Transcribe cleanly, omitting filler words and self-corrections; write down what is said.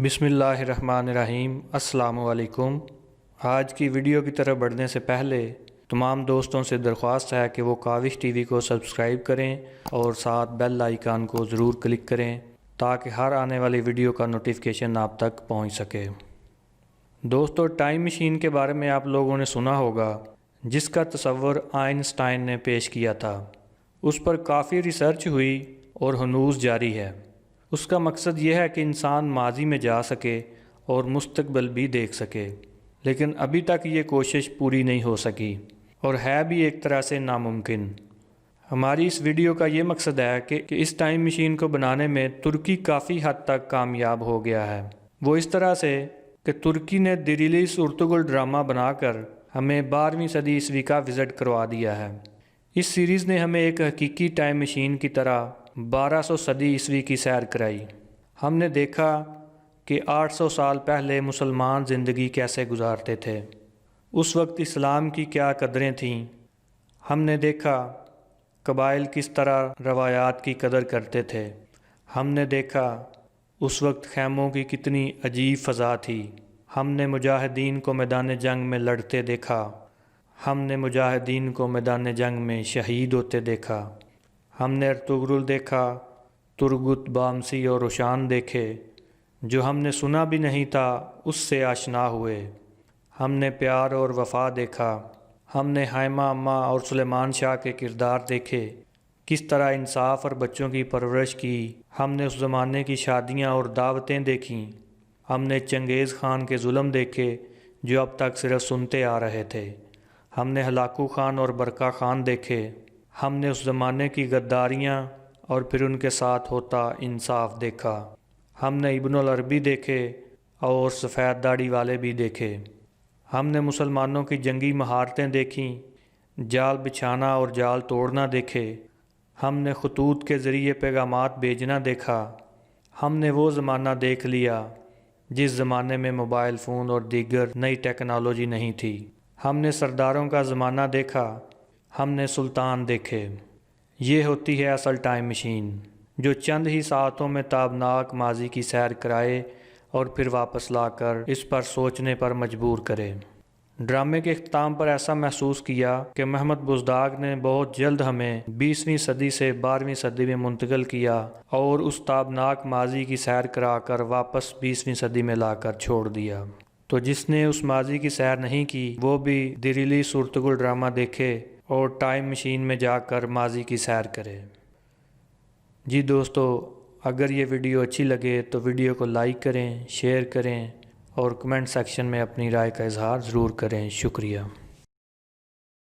بسم اللہ الرحمن الرحیم۔ السلام علیکم۔ آج کی ویڈیو کی طرف بڑھنے سے پہلے تمام دوستوں سے درخواست ہے کہ وہ کاوش ٹی وی کو سبسکرائب کریں اور ساتھ بیل آئیکن کو ضرور کلک کریں تاکہ ہر آنے والی ویڈیو کا نوٹیفیکیشن آپ تک پہنچ سکے۔ دوستو، ٹائم مشین کے بارے میں آپ لوگوں نے سنا ہوگا، جس کا تصور آئنسٹائن نے پیش کیا تھا۔ اس پر کافی ریسرچ ہوئی اور ہنوز جاری ہے۔ اس کا مقصد یہ ہے کہ انسان ماضی میں جا سکے اور مستقبل بھی دیکھ سکے، لیکن ابھی تک یہ کوشش پوری نہیں ہو سکی اور ہے بھی ایک طرح سے ناممکن۔ ہماری اس ویڈیو کا یہ مقصد ہے کہ اس ٹائم مشین کو بنانے میں ترکی کافی حد تک کامیاب ہو گیا ہے۔ وہ اس طرح سے کہ ترکی نے دی ریلیز ارطغرل ڈرامہ بنا کر ہمیں 12ویں صدی عیسوی کا وزٹ کروا دیا ہے۔ اس سیریز نے ہمیں ایک حقیقی ٹائم مشین کی طرح 1200 صدی عیسوی کی سیر کرائی۔ ہم نے دیکھا کہ 800 سال پہلے مسلمان زندگی کیسے گزارتے تھے، اس وقت اسلام کی کیا قدریں تھیں۔ ہم نے دیکھا قبائل کس طرح روایات کی قدر کرتے تھے۔ ہم نے دیکھا اس وقت خیموں کی کتنی عجیب فضا تھی۔ ہم نے مجاہدین کو میدان جنگ میں لڑتے دیکھا۔ ہم نے مجاہدین کو میدان جنگ میں شہید ہوتے دیکھا۔ ہم نے ارطغرل دیکھا، ترگت، بامسی اور روشان دیکھے۔ جو ہم نے سنا بھی نہیں تھا اس سے آشنا ہوئے۔ ہم نے پیار اور وفا دیکھا۔ ہم نے حائمہ اماں اور سلیمان شاہ کے کردار دیکھے، کس طرح انصاف اور بچوں کی پرورش کی۔ ہم نے اس زمانے کی شادیاں اور دعوتیں دیکھیں۔ ہم نے چنگیز خان کے ظلم دیکھے جو اب تک صرف سنتے آ رہے تھے۔ ہم نے ہلاکو خان اور برقع خان دیکھے۔ ہم نے اس زمانے کی غداریاں اور پھر ان کے ساتھ ہوتا انصاف دیکھا۔ ہم نے ابن العربی دیکھے اور سفید داڑھی والے بھی دیکھے۔ ہم نے مسلمانوں کی جنگی مہارتیں دیکھیں، جال بچھانا اور جال توڑنا دیکھے۔ ہم نے خطوط کے ذریعے پیغامات بھیجنا دیکھا۔ ہم نے وہ زمانہ دیکھ لیا جس زمانے میں موبائل فون اور دیگر نئی ٹیکنالوجی نہیں تھی۔ ہم نے سرداروں کا زمانہ دیکھا۔ ہم نے سلطان دیکھے۔ یہ ہوتی ہے اصل ٹائم مشین، جو چند ہی ساعتوں میں تابناک ماضی کی سیر کرائے اور پھر واپس لا کر اس پر سوچنے پر مجبور کرے۔ ڈرامے کے اختتام پر ایسا محسوس کیا کہ محمد بزدار نے بہت جلد ہمیں 20ویں صدی سے 12ویں صدی میں منتقل کیا اور اس تابناک ماضی کی سیر کرا کر واپس 20ویں صدی میں لا کر چھوڑ دیا۔ تو جس نے اس ماضی کی سیر نہیں کی وہ بھی دی ریلیز ارطغرل ڈرامہ دیکھے اور ٹائم مشین میں جا کر ماضی کی سیر کرے۔ جی دوستو، اگر یہ ویڈیو اچھی لگے تو ویڈیو کو لائک کریں، شیئر کریں اور کمنٹ سیکشن میں اپنی رائے کا اظہار ضرور کریں۔ شکریہ۔